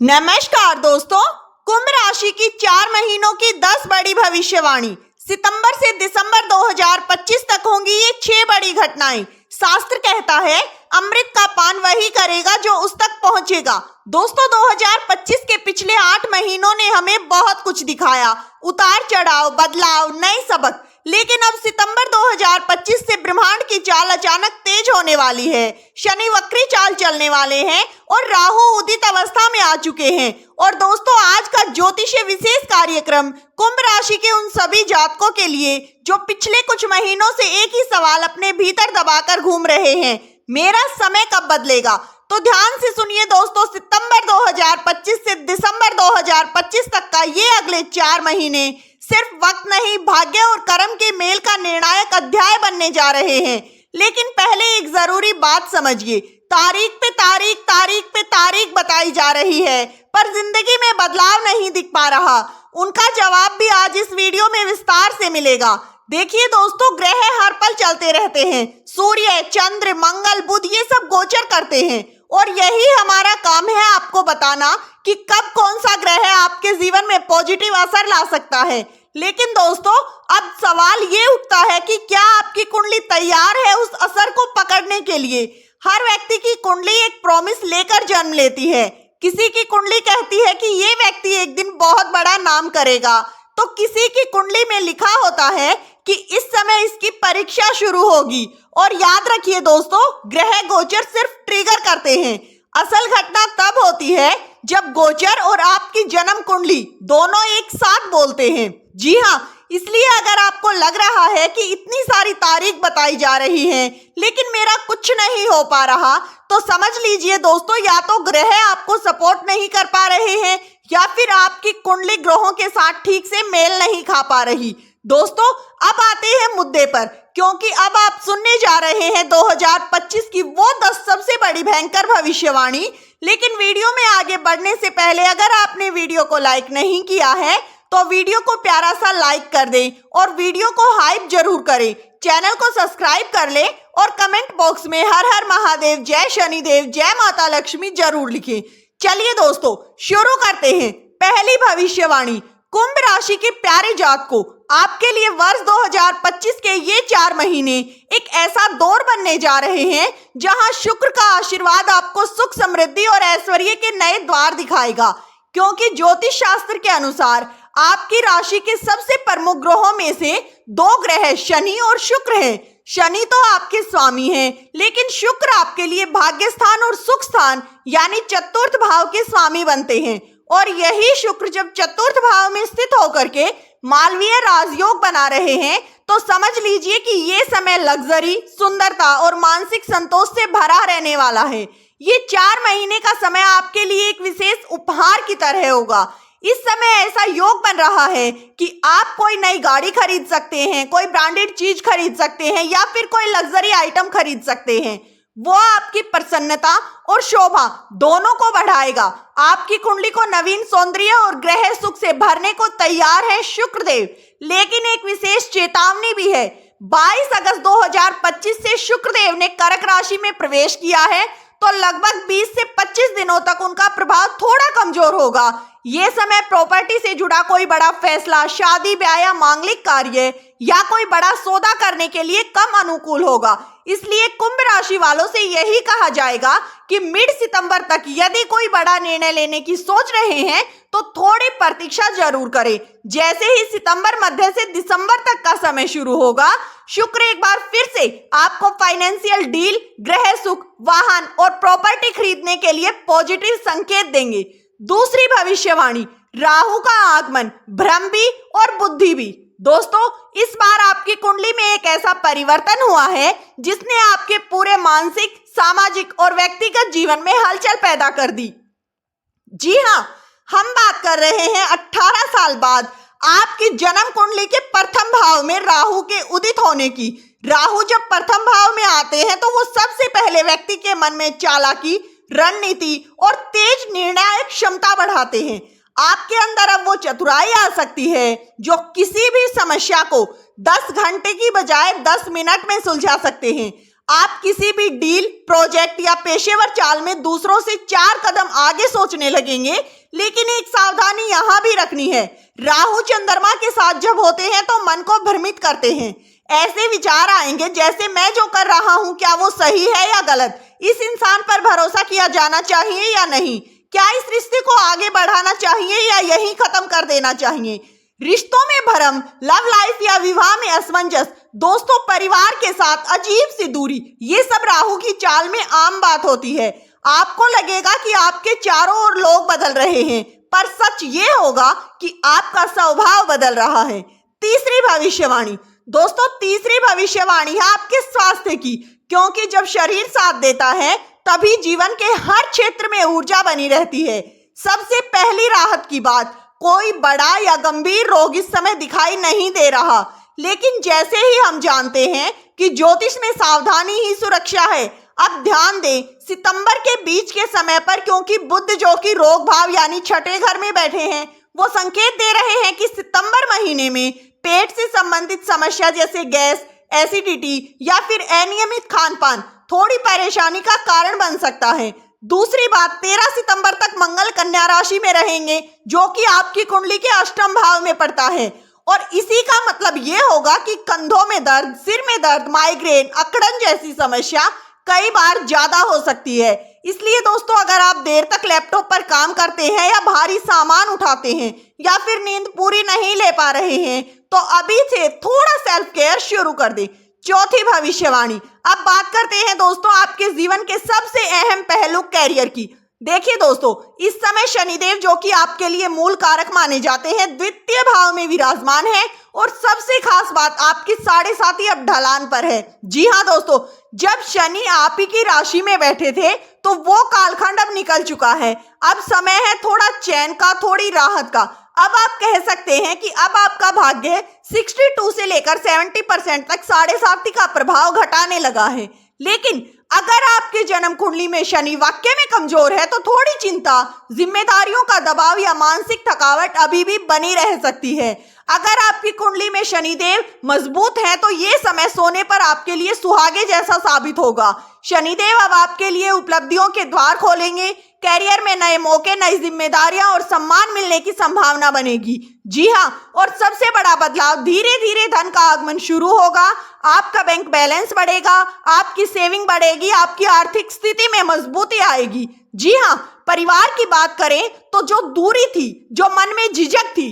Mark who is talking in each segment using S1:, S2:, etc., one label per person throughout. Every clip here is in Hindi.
S1: नमस्कार दोस्तों, कुंभ राशि की 4 महीनों की 10 बड़ी भविष्यवाणी। सितंबर से दिसंबर 2025 तक होंगी ये 6 बड़ी घटनाएं। शास्त्र कहता है अमृत का पान वही करेगा जो उस तक पहुंचेगा। दोस्तों, 2025 के पिछले 8 महीनों ने हमें बहुत कुछ दिखाया, उतार चढ़ाव, बदलाव, नए सबक। लेकिन अब सितंबर 2025 से ब्रह्मांड की चाल अचानक तेज होने वाली है। शनि वक्री चाल चलने वाले हैं और राहु उदित अवस्था में आ चुके हैं। और दोस्तों, आज का ज्योतिषीय विशेष कार्यक्रम कुंभ राशि के उन सभी जातकों के लिए जो पिछले कुछ महीनों से एक ही सवाल अपने भीतर दबाकर घूम रहे हैं, मेरा समय कब बदलेगा। तो ध्यान से सुनिए दोस्तों, सितंबर 2025 से दिसंबर 2025 तक का ये अगले 4 महीने सिर्फ वक्त नहीं, भाग्य और कर्म के मेल का निर्णायक अध्याय बनने जा रहे हैं। लेकिन पहले एक जरूरी बात समझिए, तारीख पे तारीख, तारीख पे तारीख बताई जा रही है, पर जिंदगी में बदलाव नहीं दिख पा रहा। उनका जवाब भी आज इस वीडियो में विस्तार से मिलेगा। देखिए दोस्तों, ग्रह हर पल चलते रहते हैं। सूर्य, चंद्र, मंगल, बुध ये सब गोचर करते हैं और यही हमारा काम है आपको बताना कि कब कौन सा ग्रह आपके जीवन में पॉजिटिव असर ला सकता है। लेकिन दोस्तों, अब सवाल ये उठता है कि क्या आपकी कुंडली तैयार है उस असर को पकड़ने के लिए। हर व्यक्ति की कुंडली एक प्रॉमिस लेकर जन्म लेती है। किसी की कुंडली कहती है कि ये व्यक्ति एक दिन बहुत बड़ा नाम करेगा, तो किसी की कुंडली में लिखा होता है कि इस समय इसकी परीक्षा शुरू होगी। और याद रखिए दोस्तों, ग्रह गोचर सिर्फ ट्रिगर करते हैं। असल घटना तब होती है जब गोचर और आपकी जन्म कुंडली दोनों एक साथ बोलते हैं। जी हाँ, इसलिए अगर आपको लग रहा है कि इतनी सारी तारीख बताई जा रही है लेकिन मेरा कुछ नहीं हो पा रहा, तो समझ लीजिए दोस्तों, या तो ग्रह आपको सपोर्ट नहीं कर पा रहे हैं या फिर आपकी कुंडली ग्रहों के साथ ठीक से मेल नहीं खा पा रही। दोस्तों, अब आते हैं मुद्दे पर, क्योंकि अब आप सुनने जा रहे हैं 2025 की वो 10 सबसे बड़ी भयंकर भविष्यवाणी। लेकिन वीडियो में आगे बढ़ने से पहले अगर आपने वीडियो को लाइक नहीं किया है तो वीडियो को प्यारा सा लाइक कर दें और वीडियो को हाइप जरूर करें। चैनल को सब्सक्राइब कर लें और कमेंट बॉक्स में हर हर महादेव, जय शनिदेव, जय माता लक्ष्मी जरूर लिखें। चलिए दोस्तों, शुरू करते हैं। पहली भविष्यवाणी, कुंभ राशि के प्यारे जातकों, आपके लिए वर्ष 2025 के ये 4 महीने एक ऐसा दौर बनने जा रहे हैं जहां शुक्र का आशीर्वाद आपको सुख, समृद्धि और ऐश्वर्य के नए द्वार दिखाएगा। क्योंकि ज्योतिष शास्त्र के अनुसार आपकी राशि के सबसे प्रमुख ग्रहों में से 2 ग्रह शनि और शुक्र हैं। शनि तो आपके स्वामी हैं, लेकिन शुक्र आपके लिए भाग्य स्थान और सुख स्थान यानी चतुर्थ भाव के स्वामी बनते हैं। और यही शुक्र जब चतुर्थ भाव में स्थित होकर के मालवीय राजयोग बना रहे हैं, तो समझ लीजिए कि ये समय लग्जरी, सुंदरता और मानसिक संतोष से भरा रहने वाला है। ये 4 महीने का समय आपके लिए एक विशेष उपहार की तरह होगा। इस समय ऐसा योग बन रहा है कि आप कोई नई गाड़ी खरीद सकते हैं, कोई ब्रांडेड चीज खरीद सकते हैं या फिर कोई लग्जरी आइटम खरीद सकते हैं। वो आपकी प्रसन्नता और शोभा दोनों को बढ़ाएगा। आपकी कुंडली को नवीन सौंदर्य और ग्रह सुख से भरने को तैयार है शुक्रदेव। लेकिन एक विशेष चेतावनी भी है। 22 अगस्त 2025 से शुक्रदेव ने कर्क राशि में प्रवेश किया है, तो लगभग 20 से 25 दिनों तक उनका प्रभाव थोड़ा कमजोर होगा। ये समय प्रॉपर्टी से जुड़ा कोई बड़ा फैसला, शादी, ब्याह या मांगलिक कार्य या कोई बड़ा सौदा करने के लिए कम अनुकूल होगा। इसलिए कुंभ राशि वालों से यही कहा जाएगा कि मिड सितंबर तक यदि कोई बड़ा निर्णय लेने की सोच रहे हैं तो थोड़ी प्रतीक्षा जरूर करें। जैसे ही सितंबर मध्य से दिसंबर तक का समय शुरू होगा, शुक्र एक बार फिर से आपको फाइनेंशियल डील, ग्रह सुख, वाहन और प्रॉपर्टी खरीदने के लिए पॉजिटिव संकेत देंगे। दूसरी भविष्यवाणी, राहु का आगमन, भ्रम भी और बुद्धि भी। दोस्तों, इस बार आपकी कुंडली में एक ऐसा परिवर्तन हुआ है जिसने आपके पूरे मानसिक, सामाजिक और व्यक्तिगत जीवन में हलचल पैदा कर दी। जी हाँ, हम बात कर रहे हैं 18 साल बाद आपकी जन्म कुंडली के प्रथम भाव में राहु के उदित होने की। राहु जब प्रथम भाव में आते हैं तो वो सबसे पहले व्यक्ति के मन में चालाकी, रणनीति और तेज निर्णायक क्षमता बढ़ाते हैं। आपके अंदर अब वो चतुराई आ सकती है जो किसी भी समस्या को 10 घंटे की बजाय 10 मिनट में सुलझा सकते हैं। आप किसी भी डील, प्रोजेक्ट या पेशेवर चाल में दूसरों से 4 कदम आगे सोचने लगेंगे। लेकिन एक सावधानी यहाँ भी रखनी है, राहु चंद्रमा के साथ जब होते हैं तो मन को भ्रमित करते हैं। ऐसे विचार आएंगे जैसे मैं जो कर रहा हूँ क्या वो सही है या गलत, इस इंसान पर भरोसा किया जाना चाहिए या नहीं, क्या इस रिश्ते को आगे बढ़ाना चाहिए या यहीं खत्म कर देना चाहिए। रिश्तों में भ्रम, लव लाइफ या विवाह में असमंजस, दोस्तों परिवार के साथ अजीब सी दूरी, ये सब राहु की चाल में आम बात होती है। आपको लगेगा कि आपके चारों ओर लोग बदल रहे हैं, पर सच ये होगा कि आपका स्वभाव बदल रहा है। तीसरी भविष्यवाणी, दोस्तों तीसरी भविष्यवाणी है आपके स्वास्थ्य की, क्योंकि जब शरीर साथ देता है तभी जीवन के हर क्षेत्र में ऊर्जा बनी रहती है। सबसे पहली राहत की बात, कोई बड़ा या गंभीर रोग इस समय दिखाई नहीं दे रहा, लेकिन जैसे ही हम जानते हैं कि ज्योतिष में सावधानी ही सुरक्षा है, अब ध्यान दें सितंबर के बीच के समय पर, क्योंकि बुध जो कि रोग भाव यानी छठे घर में बैठे हैं, वो संकेत दे रहे हैं कि सितंबर महीने में पेट से संबंधित समस्या जैसे गैस, एसिडिटी या फिर अनियमित खान-पान थोड़ी परेशानी का कारण बन सकता है। दूसरी बात, 13 सितंबर तक मंगल कन्या राशि में रहेंगे, जो कि आपकी कुंडली के अष्टम भाव में पड़ता है, और इसी का मतलब ये होगा कि कंधों में दर्द, सिर में दर्द, माइग्रेन, अकड़न जैसी समस्या कई बार ज्यादा हो सकती है। इसलिए दोस्तों अगर आप देर तक लैपटॉप पर काम करते हैं या भारी सामान उठाते हैं या फिर नींद पूरी नहीं ले पा रहे हैं तो अभी से थोड़ा सेल्फ केयर शुरू कर दें। चौथी भविष्यवाणी, अब बात करते हैं दोस्तों आपके जीवन के सबसे अहम पहलू कैरियर की। देखिए दोस्तों, इस समय शनिदेव जो कि आपके लिए मूल कारक माने जाते हैं, द्वितीय भाव में विराजमान है, और सबसे खास बात आपकी 7.5 अब ढलान पर है। जी हाँ दोस्तों, जब शनि आप ही की राशि में बैठे थे तो वो कालखंड अब निकल चुका है। अब समय है थोड़ा चैन का, थोड़ी राहत का। अब आप कह सकते हैं कि अब आपका भाग्य 62 से लेकर 70% तक 7.5 का प्रभाव घटाने लगा है। लेकिन अगर आपके जन्म कुंडली में शनि वाक्य में कमजोर है तो थोड़ी चिंता, जिम्मेदारियों का दबाव या मानसिक थकावट अभी भी बनी रह सकती है। अगर आपकी कुंडली में शनिदेव मजबूत है तो ये समय सोने पर आपके लिए सुहागे जैसा साबित होगा। शनिदेव अब आपके लिए उपलब्धियों के द्वार खोलेंगे, कैरियर में नए मौके, नई जिम्मेदारियां और सम्मान मिलने की संभावना बनेगी। जी हाँ, और सबसे बड़ा बदलाव, धीरे धीरे धन का आगमन शुरू होगा, आपका बैंक बैलेंस बढ़ेगा, आपकी सेविंग बढ़ेगी, आपकी आर्थिक स्थिति में मजबूती आएगी। जी हाँ, परिवार की बात करें तो जो दूरी थी, जो मन में झिझक थी,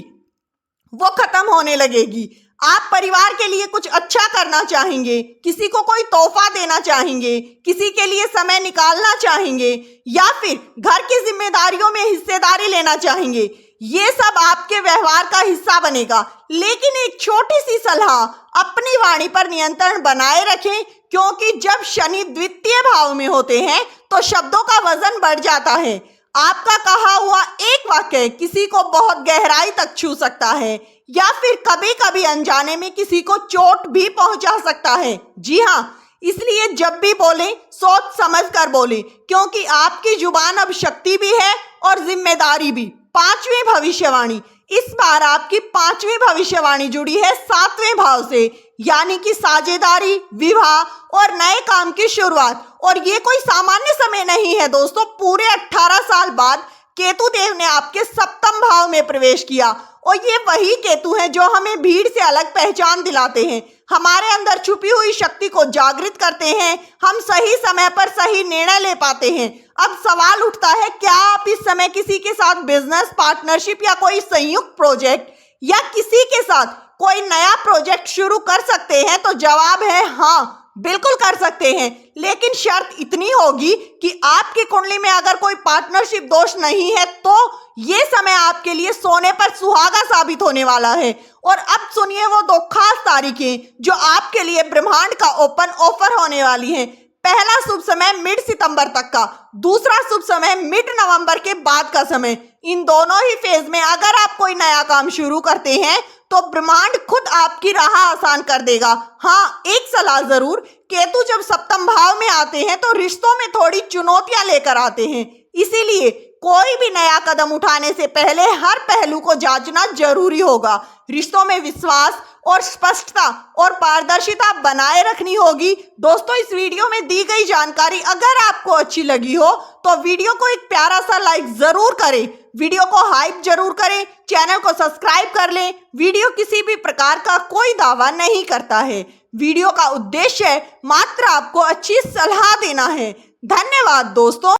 S1: वो खत्म होने लगेगी। आप परिवार के लिए कुछ अच्छा करना चाहेंगे, किसी को कोई तोहफा देना चाहेंगे, किसी के लिए समय निकालना चाहेंगे या फिर घर की जिम्मेदारियों में हिस्सेदारी लेना चाहेंगे। ये सब आपके व्यवहार का हिस्सा बनेगा। लेकिन एक छोटी सी सलाह, अपनी वाणी पर नियंत्रण बनाए रखें, क्योंकि जब शनि द्वितीय भाव में होते हैं तो शब्दों का वजन बढ़ जाता है। आपका कहा हुआ एक वाक्य किसी को बहुत गहराई तक छू सकता है या फिर कभी कभी अनजाने में किसी को चोट भी पहुंचा सकता है। जी हाँ, इसलिए जब भी बोलें सोच समझ कर बोलें, क्योंकि आपकी जुबान अब शक्ति भी है और जिम्मेदारी भी। पांचवी भविष्यवाणी, इस बार आपकी पांचवी भविष्यवाणी जुड़ी है 7वें भाव से, यानी कि साझेदारी, विवाह और नए काम की शुरुआत। और ये कोई सामान्य समय नहीं है दोस्तों, पूरे 18 साल बाद केतु देव ने आपके 7वें भाव में प्रवेश किया, और ये वही केतु हैं जो हमें भीड़ से अलग पहचान दिलाते हैं, हमारे अंदर छुपी हुई शक्ति को जागृत करते हैं, हम सही समय पर सही निर्णय ले पाते हैं। अब सवाल उठता है, क्या आप इस समय किसी के साथ बिजनेस पार्टनरशिप या कोई संयुक्त प्रोजेक्ट या किसी के साथ कोई नया प्रोजेक्ट शुरू कर सकते हैं? तो जवाब है हाँ, बिल्कुल कर सकते हैं, लेकिन शर्त इतनी होगी कि आपकी कुंडली में अगर कोई पार्टनरशिप दोष नहीं है तो ये समय आपके लिए सोने पर सुहागा साबित होने वाला है। और अब सुनिए वो 2 खास तारीखें जो आपके लिए ब्रह्मांड का ओपन ऑफर होने वाली हैं। पहला शुभ समय मिड सितंबर तक का, दूसरा शुभ समय मिड नवंबर के बाद का समय। इन दोनों ही फेज में अगर आप कोई नया काम शुरू करते हैं तो ब्रह्मांड खुद आपकी राह आसान कर देगा। हाँ, एक सलाह जरूर, केतु जब 7वें भाव में आते हैं तो रिश्तों में थोड़ी चुनौतियां लेकर आते हैं, इसीलिए कोई भी नया कदम उठाने से पहले हर पहलू को जांचना जरूरी होगा। रिश्तों में विश्वास और स्पष्टता और पारदर्शिता बनाए रखनी होगी। दोस्तों, इस वीडियो में दी गई जानकारी अगर आपको अच्छी लगी हो तो वीडियो को एक प्यारा सा लाइक जरूर करें, वीडियो को हाइप जरूर करें, चैनल को सब्सक्राइब कर लें। वीडियो किसी भी प्रकार का कोई दावा नहीं करता है। वीडियो का उद्देश्य मात्र आपको अच्छी सलाह देना है। धन्यवाद दोस्तों।